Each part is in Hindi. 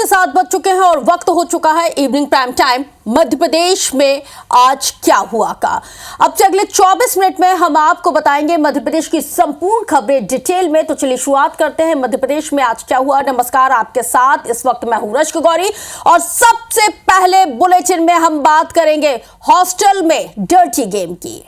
के 7 बज चुके हैं और वक्त हो चुका है evening prime time Madhya Pradesh में आज क्या हुआ का। अब से अगले 24 मिनट में हम आपको बताएंगे मध्य प्रदेश की संपूर्ण खबरें डिटेल में। तो चलिए शुरुआत करते हैं मध्य प्रदेश में आज क्या हुआ। नमस्कार, आपके साथ इस वक्त मैं हूं रश्क गौरी और सबसे पहले बुलेटिन में हम बात करेंगे हॉस्टल में डर्टी गेम की।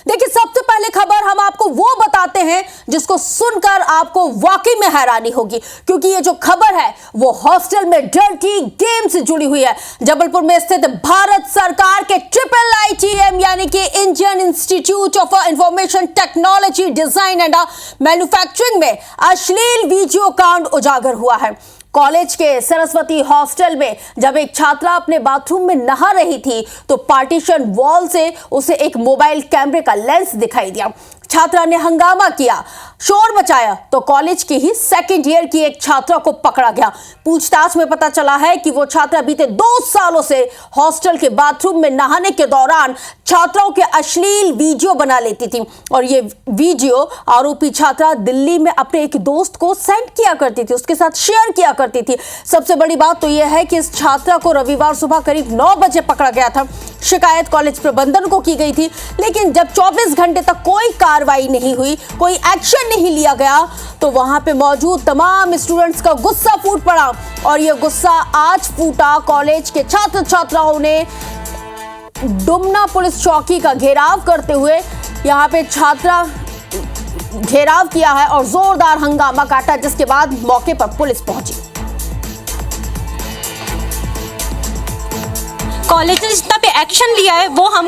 देखिए, सबसे पहले खबर हम आपको वो बताते हैं जिसको सुनकर आपको वाकई में हैरानी होगी, क्योंकि ये जो खबर है वो हॉस्टल में डर्टी गेम से जुड़ी हुई है। जबलपुर में स्थित भारत सरकार के IIITM यानी कि Indian institute of information technology design and manufacturing में अश्लील वीडियो कांड उजागर हुआ है। कॉलेज के सरस्वती हॉस्टल में जब एक छात्रा अपने बाथरूम में नहा रही थी तो पार्टीशन वॉल से उसे एक मोबाइल कैमरे का लेंस दिखाई दिया। छात्रा ने हंगामा किया, शोर मचाया तो कॉलेज की ही सेकंड ईयर की एक छात्रा को पकड़ा गया। पूछताछ में पता चला है कि वो छात्रा बीते 2 सालों से हॉस्टल के बाथरूम में नहाने के दौरान छात्राओं के अश्लील वीडियो बना लेती थी और ये वीडियो आरोपी छात्रा दिल्ली में अपने एक दोस्त को सेंड किया करती थी, उसके साथ शेयर किया करती थी। सबसे बड़ी बात तो यह है कि इस छात्रा को रविवार सुबह करीब 9 बजे पकड़ा गया था। शिकायत कॉलेज प्रबंधन को की गई थी, लेकिन जब 24 घंटे तक कोई कार्रवाई नहीं हुई, कोई एक्शन नहीं लिया गया तो वहां पे मौजूद तमाम स्टूडेंट्स का गुस्सा फूट पड़ा और यह गुस्सा आज फूटा। कॉलेज के छात्र छात्राओं ने डुमना पुलिस चौकी का घेराव करते हुए यहां पे छात्रा घेराव किया है और जोरदार हंगामा काटा, जिसके बाद मौके पर पुलिस पहुंची। कॉलेज ने जितना भी एक्शन लिया है वो हम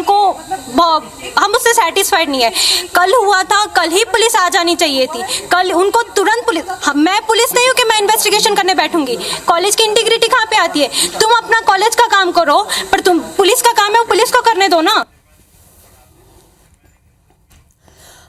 उससे सेटिस्फाइड नहीं है। कल हुआ था, कल ही पुलिस आ जानी चाहिए थी। कल उनको तुरंत मैं पुलिस नहीं हूँ कि मैं इन्वेस्टिगेशन करने बैठूंगी। कॉलेज की इंटीग्रिटी कहाँ पे आती है? तुम अपना कॉलेज का काम करो, पर तुम पुलिस का काम है वो पुलिस को करने दो ना।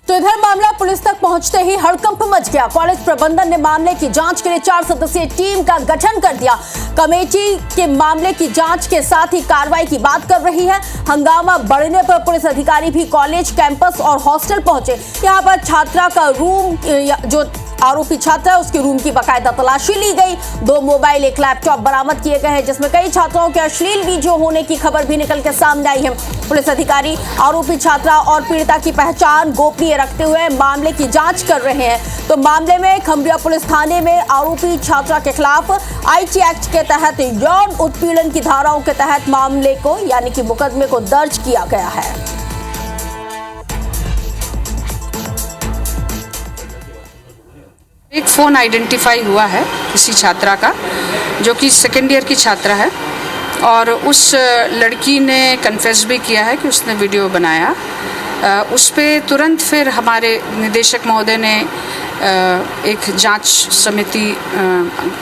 तो इधर मामला पुलिस तक पहुंचते ही हड़कंप मच गया। कॉलेज प्रबंधन ने मामले की जांच के लिए 4 सदस्यीय टीम का गठन कर दिया। कमेटी के मामले की जांच के साथ ही कार्रवाई की बात कर रही है। हंगामा बढ़ने पर पुलिस अधिकारी भी कॉलेज कैंपस और हॉस्टल पहुंचे। यहां पर छात्रा का रूम, जो आरोपी छात्रा है उसके रूम की बाकायदा तलाशी ली गई। 2 मोबाइल, 1 लैपटॉप बरामद किए गए हैं, जिसमें कई छात्राओं के अश्लील वीडियो होने की खबर भी निकल के सामने आई है। पुलिस अधिकारी आरोपी छात्रा और पीड़िता की पहचान गोपनीय रखते हुए मामले की जांच कर रहे हैं। तो मामले में खम्बिया पुलिस थाने में आरोपी छात्रा के खिलाफ IT एक्ट के तहत यौन उत्पीड़न की धाराओं के तहत मामले को यानी कि मुकदमे को दर्ज किया गया है। एक फ़ोन आइडेंटिफाई हुआ है किसी छात्रा का, जो कि सेकेंड ईयर की छात्रा है और उस लड़की ने कन्फेस भी किया है कि उसने वीडियो बनाया। उस पे तुरंत फिर हमारे निदेशक महोदय ने एक जांच समिति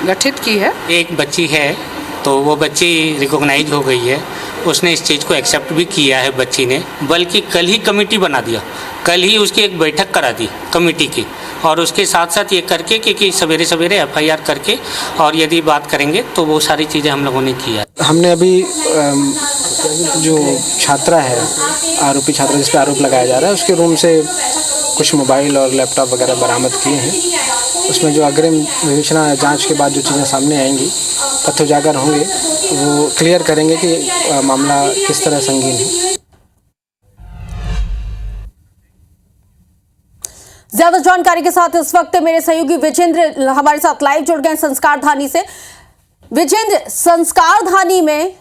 गठित की है। एक बच्ची है तो वो बच्ची रिकॉग्नाइज हो गई है, उसने इस चीज़ को एक्सेप्ट भी किया है बच्ची ने, बल्कि कल ही कमेटी बना दिया, कल ही उसकी एक बैठक करा दी कमेटी की और उसके साथ साथ ये करके कि सवेरे सवेरे FIR करके और यदि बात करेंगे तो वो सारी चीज़ें हम लोगों ने किया। हमने अभी जो छात्रा है, आरोपी छात्रा जिस पर आरोप लगाया जा रहा है, उसके रूम से कुछ मोबाइल और लैपटॉप वगैरह बरामद किए हैं। उसमें जो अग्रिम विवेचना जांच के बाद जो चीज़ें सामने आएंगी, तथ्य उजागर होंगे, वो क्लियर करेंगे कि मामला किस तरह संगीन है। ज्यादा जानकारी के साथ इस वक्त मेरे सहयोगी विजेंद्र हमारे साथ लाइव जुड़ गए संस्कारधानी से। विजेंद्र, संस्कारधानी में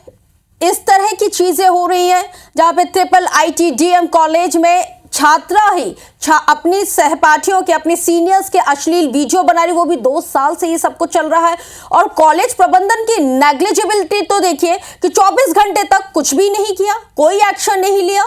इस तरह की चीजें हो रही हैं जहां पे IITDM कॉलेज में छात्रा ही अपनी सहपाठियों के, अपने सीनियर्स के अश्लील वीडियो बना रही, वो भी 2 साल से ये सब कुछ चल रहा है। और कॉलेज प्रबंधन की नेग्लिजिबिलिटी तो देखिए कि 24 घंटे तक कुछ भी नहीं किया, कोई एक्शन नहीं लिया।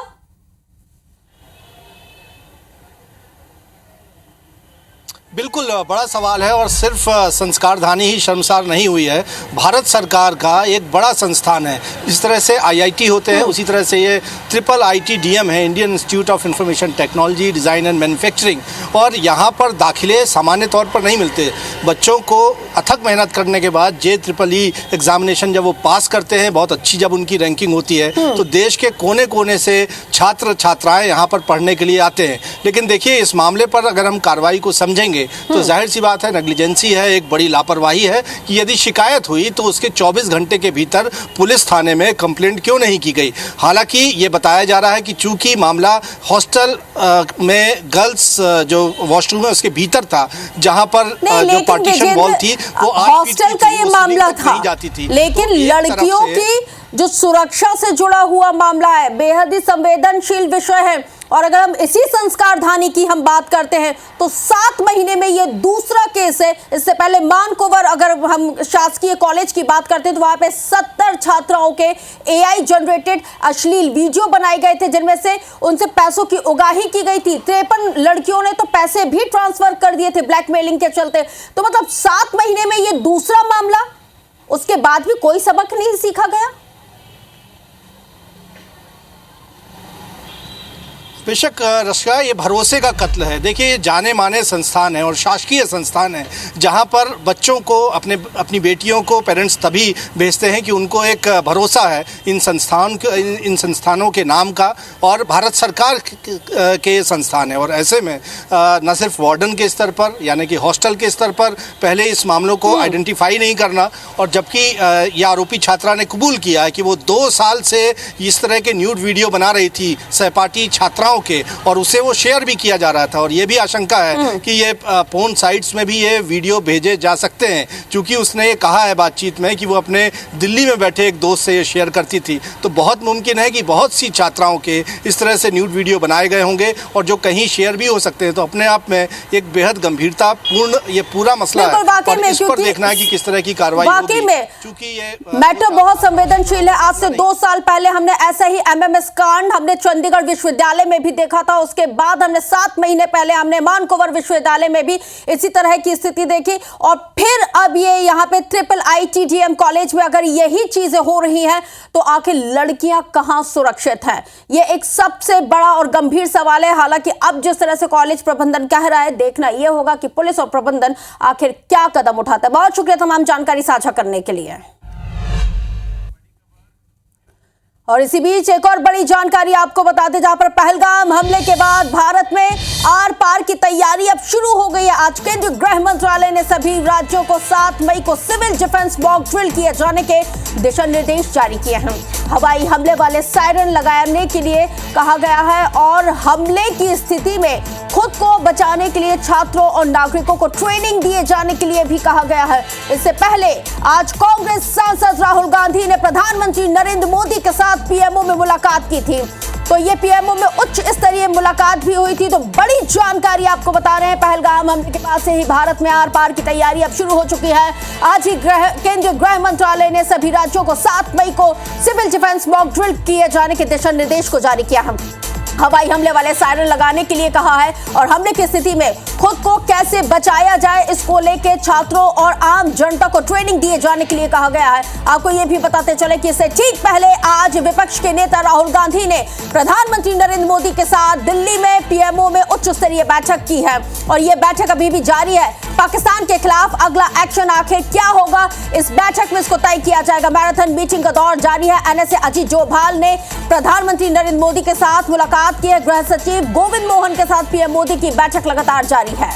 बिल्कुल बड़ा सवाल है और सिर्फ संस्कारधानी ही शर्मसार नहीं हुई है। भारत सरकार का एक बड़ा संस्थान है। इस तरह से IIT होते हैं, उसी तरह से ये IIITDM है, Indian institute of information technology design and manufacturing. और यहाँ पर दाखिले सामान्य तौर पर नहीं मिलते। बच्चों को अथक मेहनत करने के बाद JEE एग्जामिनेशन जब वो पास करते हैं, बहुत अच्छी जब उनकी रैंकिंग होती है, तो देश के कोने कोने से छात्र छात्राएँ यहाँ पर पढ़ने के लिए आते हैं। लेकिन देखिए, इस मामले पर अगर हम कार्रवाई को समझेंगे तो जाहिर सी बात है नेग्लिजेंसी है, एक बड़ी लापरवाही है कि यदि शिकायत हुई तो उसके 24 घंटे के भीतर पुलिस थाने में कंप्लेंट क्यों नहीं की गई। हालांकि ये बताया जा रहा है कि चूंकि मामला हॉस्टल में गर्ल्स जो वॉशरूम है उसके भीतर था, जहां पर जो पार्टीशन वॉल थी वो 8 फीट हॉस्टल का ये मामला था, लेकिन लड़कियों की जो सुरक्षा से जुड़ा हुआ मामला है, बेहद ही संवेदनशील विषय है। और अगर हम इसी संस्कारधानी की हम बात करते हैं तो 7 महीने में ये दूसरा केस है। इससे पहले मानकोवर अगर हम शासकीय कॉलेज की बात करते हैं तो वहां पे 70 छात्राओं के AI जनरेटेड अश्लील वीडियो बनाए गए थे, जिनमें से उनसे पैसों की उगाही की गई थी। 53 लड़कियों ने तो पैसे भी ट्रांसफर कर दिए थे ब्लैकमेलिंग के चलते। तो मतलब 7 महीने में ये दूसरा मामला, उसके बाद भी कोई सबक नहीं सीखा गया। बेशक रश्का, ये भरोसे का कत्ल है। देखिए, ये जाने माने संस्थान है और शासकीय संस्थान है, जहाँ पर बच्चों को अपनी बेटियों को पेरेंट्स तभी भेजते हैं कि उनको एक भरोसा है इन संस्थानों के नाम का, और भारत सरकार के संस्थान है। और ऐसे में न सिर्फ वार्डन के स्तर पर, यानी कि हॉस्टल के स्तर पर पहले इस मामलों को आइडेंटिफाई नहीं करना, और जबकि ये आरोपी छात्रा ने कबूल किया है कि वो 2 साल से इस तरह के न्यूड वीडियो बना रही थी सहपाठी छात्राओं के, और उसे वो शेयर भी किया जा रहा था। और ये भी आशंका है कि ये पोर्न साइट्स में भी ये वीडियो भेजे जा सकते हैं, क्योंकि उसने ये कहा है बातचीत में कि वो अपने दिल्ली में बैठे एक दोस्त से ये शेयर करती थी। तो बहुत मुमकिन है कि बहुत सी छात्राओं के इस तरह से न्यूड वीडियो बनाए गए होंगे, और जो कहीं शेयर भी हो सकते हैं। तो अपने आप में एक बेहद गंभीरता पूर्ण ये पूरा मसला है, और इस पर देखना है कि किस तरह की कार्रवाई होगी। क्योंकि ये मैटर बहुत संवेदनशील है। आज से 2 साल पहले हमने ऐसा ही MMS कांड हमने चंडीगढ़ विश्वविद्यालय में भी देखा था। उसके बाद हमने 7 महीने पहले हमने मानकोवर विश्वविद्यालय में भी इसी तरह की स्थिति देखी, और फिर अब ये यहाँ पे IIITDM कॉलेज में अगर यही चीजें हो रही हैं तो आखिर लड़कियां कहां सुरक्षित हैं? ये एक सबसे बड़ा और गंभीर सवाल है। हालांकि अब जिस तरह से कॉलेज प्रबंधन कह रहा है, देखना यह होगा कि पुलिस और प्रबंधन आखिर क्या कदम उठाता है। बहुत शुक्रिया तमाम जानकारी साझा करने के लिए। और इसी बीच एक और बड़ी जानकारी आपको बता दें, जहां पर पहलगाम हमले के बाद भारत में आर पार की तैयारी अब शुरू हो गई है। आज केंद्रीय गृह मंत्रालय ने सभी राज्यों को 7 मई को सिविल डिफेंस मॉक ड्रिल किए जाने के दिशा निर्देश जारी किए हैं। हवाई हमले वाले सायरन लगाने के लिए कहा गया है, और हमले की स्थिति में खुद को बचाने के लिए छात्रों और नागरिकों को ट्रेनिंग दिए जाने के लिए भी कहा गया है। इससे पहले आज कांग्रेस सांसद राहुल गांधी ने प्रधानमंत्री नरेंद्र मोदी के साथ PMO में मुलाकात की थी। तो ये PMO में उच्च स्तरीय मुलाकात भी हुई थी। तो बड़ी जानकारी आपको बता रहे हैं, पहलगाम हमले के बाद से ही भारत में आर पार की तैयारी अब शुरू हो चुकी है। आज ही केंद्रीय गृह मंत्रालय ने सभी राज्यों को 7 मई को सिविल डिफेंस मॉक ड्रिल किए जाने के दिशा निर्देश को जारी किया है। हवाई हमले वाले सायरन लगाने के लिए कहा है, और हमले की स्थिति में खुद को कैसे बचाया जाए इसको लेकर छात्रों और आम जनता को ट्रेनिंग दिए जाने के लिए कहा गया है। आपको यह भी बताते चले कि इससे ठीक पहले आज विपक्ष के नेता राहुल गांधी ने प्रधानमंत्री नरेंद्र मोदी के साथ दिल्ली में PMO में उच्च स्तरीय बैठक की है, और यह बैठक अभी भी जारी है। पाकिस्तान के खिलाफ अगला एक्शन आखिर क्या होगा, इस बैठक में इसको तय किया जाएगा। मैराथन मीटिंग का दौर जारी है। NSA अजीत डोभाल ने प्रधानमंत्री नरेंद्र मोदी के साथ मुलाकात की है। गृह सचिव गोविंद मोहन के साथ PM मोदी की बैठक लगातार जारी है।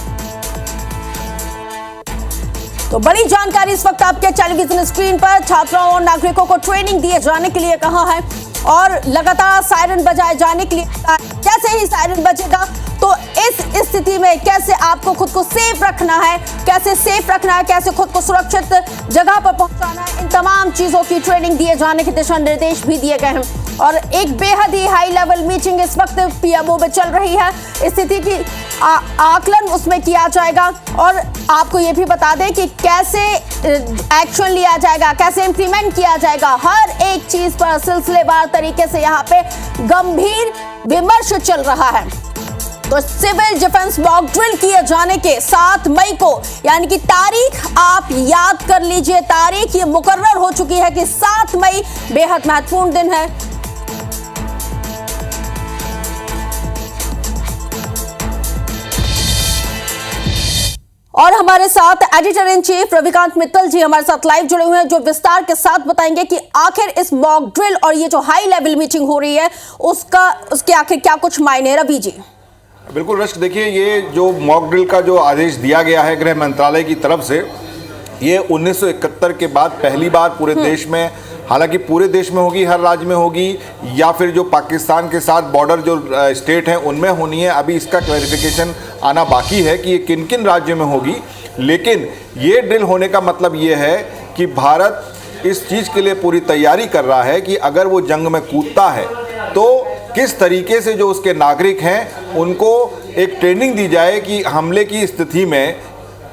तो बड़ी जानकारी इस वक्त आपके टेलीविजन स्क्रीन पर। छात्रों और नागरिकों को ट्रेनिंग दिए जाने के लिए कहा है, और लगातार सायरन बजाए जाने के लिए। जैसे ही सायरन बजेगा तो इस स्थिति में कैसे आपको खुद को सेफ रखना है, कैसे खुद को सुरक्षित जगह पर पहुंचाना है, इन तमाम चीजों की ट्रेनिंग दिए जाने के दिशा निर्देश भी दिए गए हैं। और एक बेहद ही हाई लेवल मीटिंग इस वक्त PMO में चल रही है। स्थिति की आकलन उसमें किया जाएगा, और आपको ये भी बता दें कि कैसे एक्शन लिया जाएगा, कैसे इंप्लीमेंट किया जाएगा। हर एक चीज पर सिलसिलेवार तरीके से यहाँ पे गंभीर विमर्श चल रहा है। तो सिविल डिफेंस मॉक ड्रिल किए जाने के 7 मई को, यानी कि तारीख आप याद कर लीजिए, तारीख ये मुकर्रर हो चुकी है कि 7 मई बेहद महत्वपूर्ण दिन है। और हमारे साथ editor in chief Ravikant Mittal ji हमारे साथ लाइव जुड़े हुए हैं, जो विस्तार के साथ बताएंगे कि आखिर इस मॉक ड्रिल और ये जो हाई लेवल मीटिंग हो रही है उसके आखिर क्या कुछ मायने। रवि जी। बिल्कुल रश्क, देखिए ये जो मॉक ड्रिल का जो आदेश दिया गया है गृह मंत्रालय की तरफ से, ये 1971 के बाद पहली बार पूरे देश में, हालांकि पूरे देश में होगी, हर राज्य में होगी, या फिर जो पाकिस्तान के साथ बॉर्डर जो स्टेट हैं उनमें होनी है। अभी इसका क्लैरिफिकेशन आना बाकी है कि ये किन किन राज्यों में होगी। लेकिन ये ड्रिल होने का मतलब ये है कि भारत इस चीज़ के लिए पूरी तैयारी कर रहा है कि अगर वो जंग में कूदता है तो किस तरीके से जो उसके नागरिक हैं उनको एक ट्रेनिंग दी जाए कि हमले की स्थिति में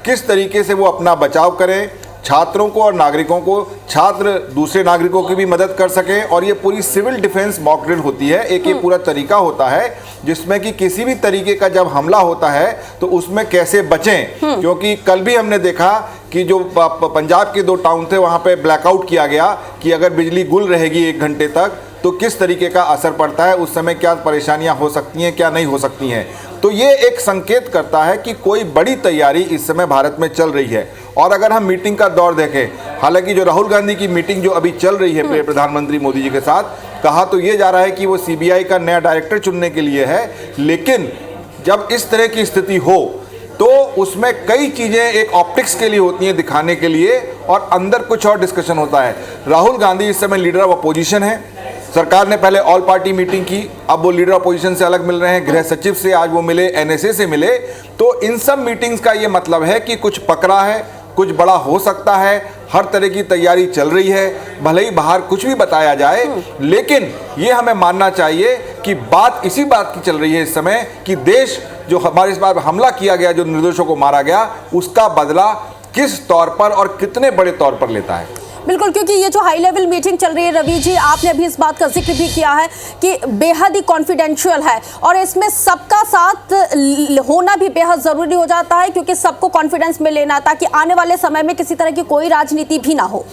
किस तरीके से वो अपना बचाव करें, छात्रों को और नागरिकों को, छात्र दूसरे नागरिकों की भी मदद कर सकें। और ये पूरी सिविल डिफेंस मॉक ड्रिल होती है। एक ये पूरा तरीका होता है जिसमें कि किसी भी तरीके का जब हमला होता है तो उसमें कैसे बचें, क्योंकि कल भी हमने देखा कि जो पंजाब के 2 टाउन थे वहाँ पे ब्लैकआउट किया गया कि अगर बिजली गुल रहेगी 1 घंटे तक तो किस तरीके का असर पड़ता है, उस समय क्या परेशानियां हो सकती हैं, क्या नहीं हो सकती हैं। तो ये एक संकेत करता है कि कोई बड़ी तैयारी इस समय भारत में चल रही है। और अगर हम मीटिंग का दौर देखें, हालांकि जो राहुल गांधी की मीटिंग जो अभी चल रही है प्रधानमंत्री मोदी जी के साथ, कहा तो ये जा रहा है कि वो सीबीआई का नया डायरेक्टर चुनने के लिए है। लेकिन जब इस तरह की स्थिति हो तो उसमें कई चीज़ें एक ऑप्टिक्स के लिए होती हैं, दिखाने के लिए, और अंदर कुछ और डिस्कशन होता है। राहुल गांधी इस समय लीडर ऑफ अपोजिशन है। सरकार ने पहले ऑल पार्टी मीटिंग की, अब वो लीडर अपोजिशन से अलग मिल रहे हैं, गृह सचिव से आज वो मिले, एनएसए से मिले। तो इन सब मीटिंग्स का ये मतलब है कि कुछ पकड़ा है, कुछ बड़ा हो सकता है, हर तरह की तैयारी चल रही है। भले ही बाहर कुछ भी बताया जाए, लेकिन ये हमें मानना चाहिए कि बात इसी बात की चल रही है इस समय कि देश जो हमारे इस बार हमला किया गया, जो निर्दोषों को मारा गया, उसका बदला किस तौर पर और कितने बड़े तौर पर लेता है। बिल्कुल, क्योंकि ये जो हाई लेवल मीटिंग चल रही है, रवि जी आपने अभी इस बात का जिक्र भी किया है कि बेहद ही कॉन्फिडेंशियल है और इसमें सबका साथ होना भी बेहद ज़रूरी हो जाता है, क्योंकि सबको कॉन्फिडेंस में लेना ताकि आने वाले समय में किसी तरह की कोई राजनीति भी ना हो।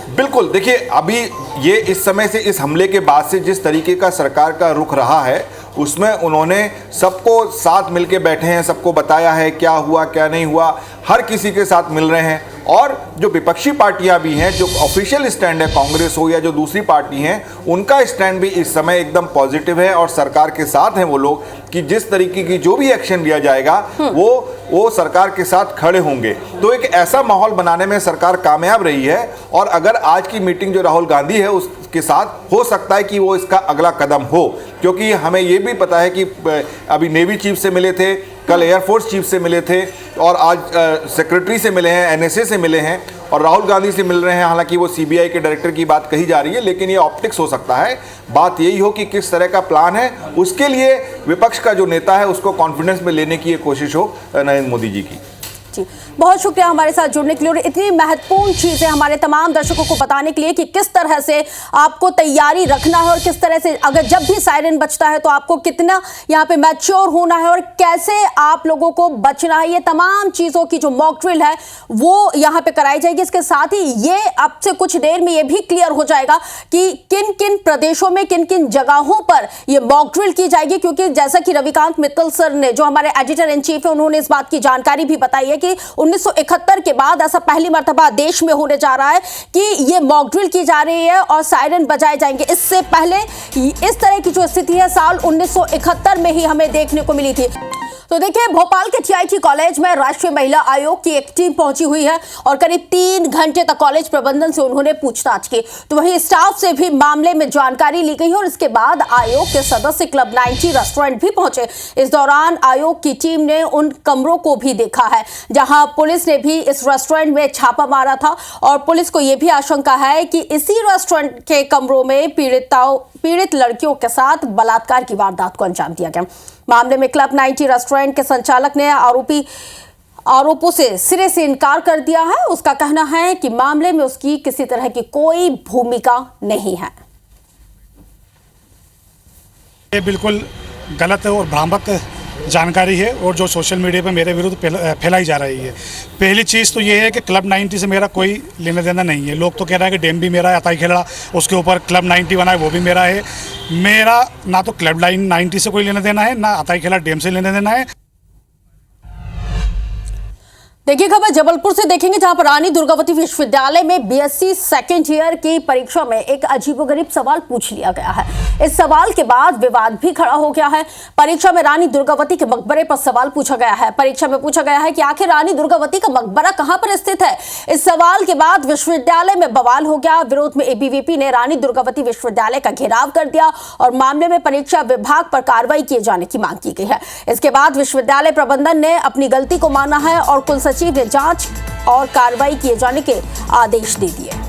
बिल्कुल, देखिए अभी ये इस समय से, इस हमले के बाद से जिस तरीके का सरकार का रुख रहा है उसमें उन्होंने सबको साथ मिलके बैठे हैं, सबको बताया है क्या हुआ क्या नहीं हुआ, हर किसी के साथ मिल रहे हैं। और जो विपक्षी पार्टियां भी हैं, जो ऑफिशियल स्टैंड है, कांग्रेस हो या जो दूसरी पार्टी हैं, उनका स्टैंड भी इस समय एकदम पॉजिटिव है और सरकार के साथ हैं वो लोग कि जिस तरीके की जो भी एक्शन लिया जाएगा वो सरकार के साथ खड़े होंगे। तो एक ऐसा माहौल बनाने में सरकार कामयाब रही है। और अगर आज की मीटिंग जो राहुल गांधी है उसके साथ हो सकता है कि वो इसका अगला कदम हो, क्योंकि हमें ये भी पता है कि अभी नेवी चीफ से मिले थे, कल एयरफोर्स चीफ से मिले थे और आज सेक्रेटरी से मिले हैं, एनएसए से मिले हैं और राहुल गांधी से मिल रहे हैं। हालांकि वो सीबीआई के डायरेक्टर की बात कही जा रही है, लेकिन ये ऑप्टिक्स हो सकता है। बात यही हो कि किस तरह का प्लान है, उसके लिए विपक्ष का जो नेता है उसको कॉन्फिडेंस में लेने की ये कोशिश हो नरेंद्र मोदी जी की। बहुत शुक्रिया हमारे साथ जुड़ने के लिए और इतनी महत्वपूर्ण चीजें हमारे तमाम दर्शकों को बताने के लिए कि किस तरह से आपको तैयारी रखना है और किस तरह से अगर जब भी सायरन बजता है तो आपको कितना यहाँ पे मैच्योर होना है और कैसे आप लोगों को बचना है। ये तमाम चीजों की जो मॉक ड्रिल है वो यहाँ पे कराई जाएगी। इसके साथ ही ये अब से कुछ देर में ये भी क्लियर हो जाएगा कि किन किन प्रदेशों में किन किन जगहों पर ये मॉक ड्रिल की जाएगी, क्योंकि जैसा कि रविकांत मित्तल सर ने, जो हमारे एडिटर इन चीफ है, उन्होंने इस बात की जानकारी भी बताई है कि 1971 के बाद ऐसा पहली मर्तबा देश में होने जा रहा है कि ये मॉक ड्रिल की जा रही है और सायरन बजाए जाएंगे। इससे पहले इस तरह की जो स्थिति है साल 1971 में ही हमें देखने को मिली थी। तो देखिए, भोपाल के टीआईटी कॉलेज में राष्ट्रीय महिला आयोग की एक टीम पहुंची हुई है और करीब 3 घंटे तक कॉलेज प्रबंधन से उन्होंने पूछताछ की। तो वहीं स्टाफ से भी मामले में जानकारी ली गई और इसके बाद आयोग के सदस्य क्लब 90 रेस्टोरेंट भी पहुंचे। इस दौरान आयोग की टीम ने उन कमरों को भी देखा है जहां पुलिस ने भी इस रेस्टोरेंट में छापा मारा था और पुलिस को यह भी आशंका है कि इसी रेस्टोरेंट के कमरों में पीड़ित लड़कियों के साथ बलात्कार की वारदात को अंजाम दिया गया। मामले में क्लब 90 रेस्टोरेंट के संचालक ने आरोपों से सिरे से इनकार कर दिया है। उसका कहना है कि मामले में उसकी किसी तरह की कोई भूमिका नहीं है। ये बिल्कुल गलत और भ्रामक जानकारी है और जो सोशल मीडिया पे मेरे विरुद्ध फैलाई जा रही है। पहली चीज़ तो ये है कि क्लब 90 से मेरा कोई लेना देना नहीं है। लोग तो कह रहे हैं कि डैम भी मेरा है, अताई खेड़ा उसके ऊपर क्लब 90 बना है वो भी मेरा है। मेरा ना तो क्लब 90 से कोई लेना देना है, ना अताई खेड़ा डैम से लेना देना है। देखिए खबर जबलपुर से देखेंगे, जहां पर रानी दुर्गावती विश्वविद्यालय में बीएससी सेकेंड ईयर की परीक्षा में एक अजीबोगरीब सवाल पूछ लिया गया है। इस सवाल के बाद विवाद भी खड़ा हो गया है। परीक्षा में रानी दुर्गावती के मकबरे पर सवाल पूछा गया है। परीक्षा में पूछा गया है कि आखिर रानी दुर्गावती का मकबरा कहां पर स्थित है। इस सवाल के बाद विश्वविद्यालय में बवाल हो गया। विरोध में एबीवीपी ने रानी दुर्गावती विश्वविद्यालय का घेराव कर दिया और मामले में परीक्षा विभाग पर कार्रवाई किए जाने की मांग की गई है। इसके बाद विश्वविद्यालय प्रबंधन ने अपनी गलती को माना है और कुलसचिव ने जांच और कार्रवाई किए जाने के आदेश दे दिए।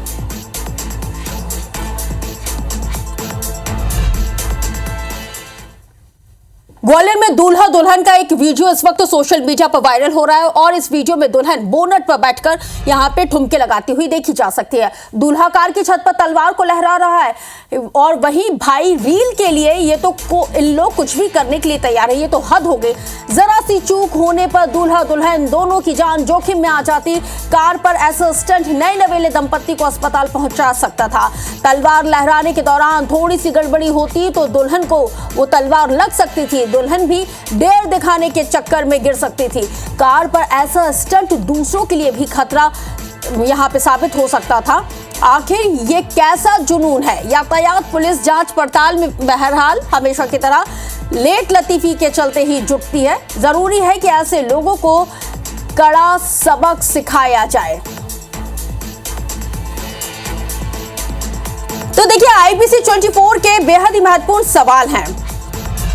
ग्वालियर में दूल्हा दुल्हन का एक वीडियो इस वक्त सोशल मीडिया पर वायरल हो रहा है और इस वीडियो में दुल्हन बोनट पर बैठकर यहां पे ठुमके लगाती हुई देखी जा सकती है। दूल्हा कार की छत पर तलवार को लहरा रहा है और वहीं भाई रील के लिए ये तो इन लोग कुछ भी करने के लिए तैयार है। ये तो हद हो गई। जरा सी चूक होने पर दूल्हा दुल्हन दोनों की जान जोखिम में आ जाती। कार पर ऐसा स्टंट नए नवेले दंपत्ति को अस्पताल पहुंचा सकता था। तलवार लहराने के दौरान थोड़ी सी गड़बड़ी होती तो दुल्हन को वो तलवार लग सकती थी। दुल्हन भी डेयर दिखाने के चक्कर में गिर सकती थी। कार पर ऐसा स्टंट दूसरों के लिए भी खतरा यहां पे साबित हो सकता था। आखिर ये कैसा जुनून है। यातायात पुलिस जांच पड़ताल में बहरहाल हमेशा की तरह लेट लतीफी के चलते ही जुटती है। जरूरी है कि ऐसे लोगों को कड़ा सबक सिखाया जाए। तो देखिए आईपीसी 24 के बेहद ही महत्वपूर्ण सवाल हैं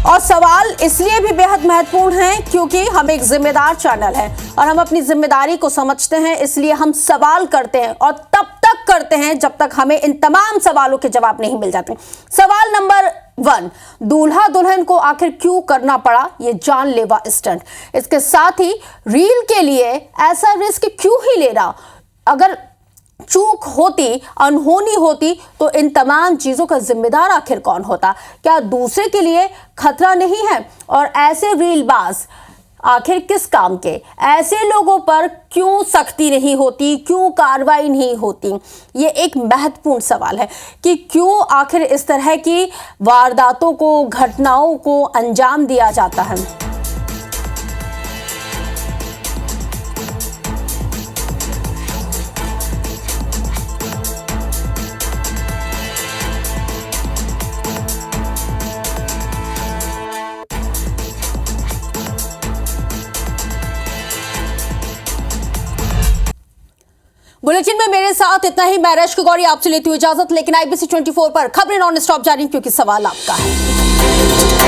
और सवाल इसलिए भी बेहद महत्वपूर्ण हैं क्योंकि हम एक जिम्मेदार चैनल है और हम अपनी जिम्मेदारी को समझते हैं। इसलिए हम सवाल करते हैं और तब तक करते हैं जब तक हमें इन तमाम सवालों के जवाब नहीं मिल जाते। सवाल नंबर 1, दूल्हा दुल्हन को आखिर क्यों करना पड़ा ये जानलेवा स्टंट। इसके साथ ही रील के लिए ऐसा रिस्क क्यों ही लेना। अगर चूक होती, अनहोनी होती तो इन तमाम चीजों का जिम्मेदार आखिर कौन होता। क्या दूसरे के लिए खतरा नहीं है। और ऐसे रीलबाज आखिर किस काम के। ऐसे लोगों पर क्यों सख्ती नहीं होती, क्यों कार्रवाई नहीं होती। ये एक महत्वपूर्ण सवाल है कि क्यों आखिर इस तरह की वारदातों को, घटनाओं को अंजाम दिया जाता है। बुलेटिन में मेरे साथ इतना ही। मैं रश्क गौरी आपसे लेती हूँ इजाजत, लेकिन आईबीसी 24 पर खबरें नॉन स्टॉप जारी क्योंकि सवाल आपका है।